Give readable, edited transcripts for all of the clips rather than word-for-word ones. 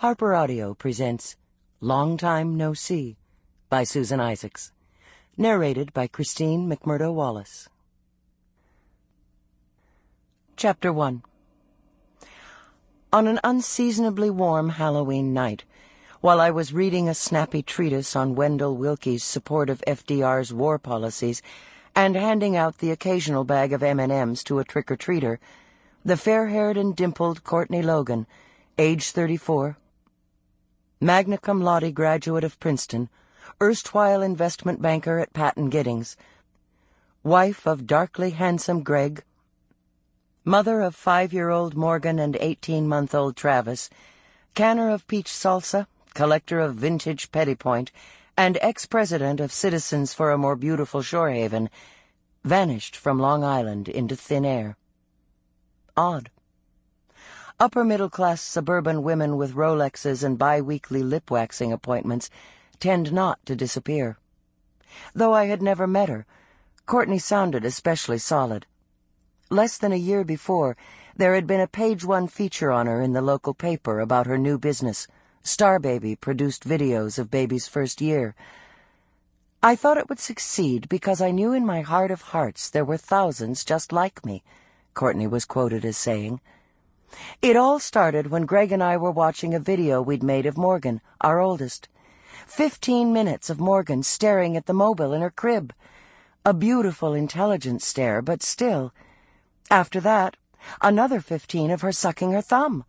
Harper Audio presents Long Time No See by Susan Isaacs. Narrated by Cristine McMurdo-Wallis. Chapter 1. On an unseasonably warm Halloween night, while I was reading a snappy treatise on Wendell Willkie's support of FDR's war policies and handing out the occasional bag of M&Ms to a trick-or-treater, the fair-haired and dimpled Courtney Logan, age 34, magna cum laude graduate of Princeton, erstwhile investment banker at Patton Giddings, wife of darkly handsome Greg, mother of 5-year-old Morgan and 18-month-old Travis, canner of peach salsa, collector of vintage Pettipoint, and ex-president of Citizens for a More Beautiful Shorehaven, vanished from Long Island into thin air. Odd. Upper-middle-class suburban women with Rolexes and bi-weekly lip-waxing appointments tend not to disappear. Though I had never met her, Courtney sounded especially solid. Less than a year before, there had been a page-one feature on her in the local paper about her new business. Star Baby produced videos of Baby's first year. I thought it would succeed because I knew in my heart of hearts there were thousands just like me, Courtney was quoted as saying. It all started when Greg and I were watching a video we'd made of Morgan, our oldest. 15 minutes of Morgan staring at the mobile in her crib. A beautiful, intelligent stare, but still. After that, another 15 of her sucking her thumb.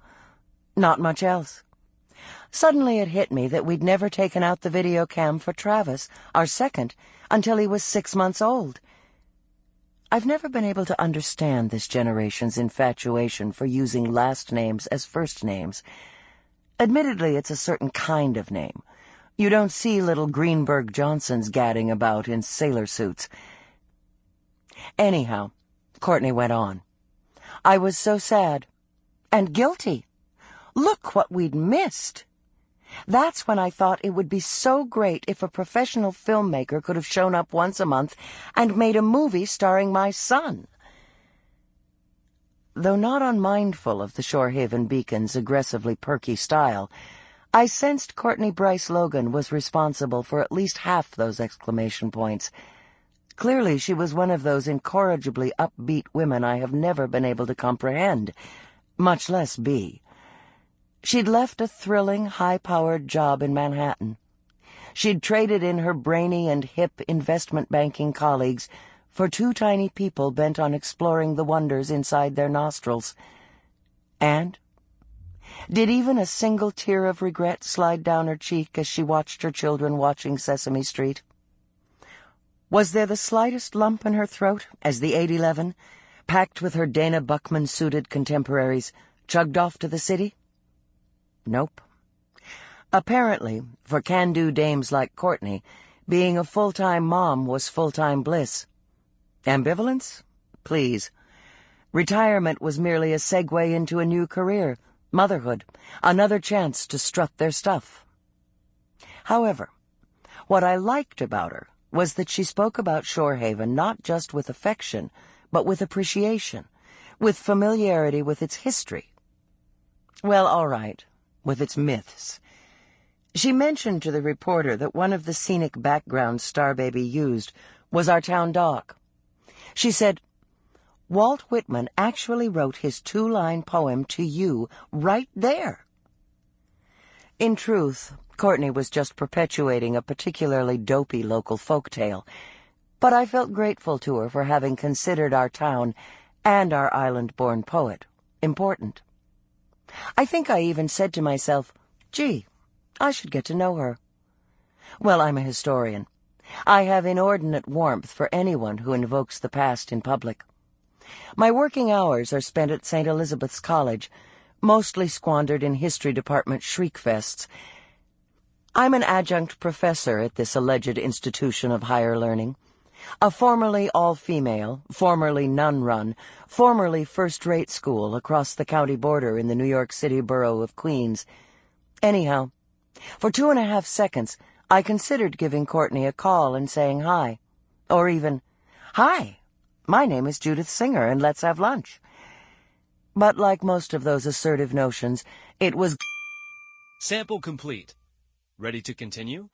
Not much else. Suddenly it hit me that we'd never taken out the video cam for Travis, our second, until he was 6 months old. I've never been able to understand this generation's infatuation for using last names as first names. Admittedly, it's a certain kind of name. You don't see little Greenberg Johnsons gadding about in sailor suits. Anyhow, Courtney went on. I was so sad. And guilty. Look what we'd missed. That's when I thought it would be so great if a professional filmmaker could have shown up once a month and made a movie starring my son. Though not unmindful of the Shorehaven Beacon's aggressively perky style, I sensed Courtney Bryce Logan was responsible for at least half those exclamation points. Clearly she was one of those incorrigibly upbeat women I have never been able to comprehend, much less be. She'd left a thrilling, high-powered job in Manhattan. She'd traded in her brainy and hip investment banking colleagues for two tiny people bent on exploring the wonders inside their nostrils. And did even a single tear of regret slide down her cheek as she watched her children watching Sesame Street? Was there the slightest lump in her throat as the 811, packed with her Dana Buckman-suited contemporaries, chugged off to the city? Nope. Apparently, for can-do dames like Courtney, being a full-time mom was full-time bliss. Ambivalence? Please. Retirement was merely a segue into a new career, motherhood, another chance to strut their stuff. However, what I liked about her was that she spoke about Shorehaven not just with affection, but with appreciation, with familiarity with its history. Well, all right. With its myths. She mentioned to the reporter that one of the scenic backgrounds Star Baby used was our town dock. She said, Walt Whitman actually wrote his 2-line poem to you right there. In truth, Courtney was just perpetuating a particularly dopey local folktale, but I felt grateful to her for having considered our town and our island-born poet important. I think I even said to myself, gee, I should get to know her. Well, I'm a historian. I have inordinate warmth for anyone who invokes the past in public. My working hours are spent at St. Elizabeth's College, mostly squandered in history department shriek-fests. I'm an adjunct professor at this alleged institution of higher learning. A formerly all-female, formerly nun-run, formerly first-rate school across the county border in the New York City borough of Queens. Anyhow, for 2.5 seconds, I considered giving Courtney a call and saying hi. Or even, hi, my name is Judith Singer and let's have lunch. But like most of those assertive notions, it was Sample complete. Ready to continue?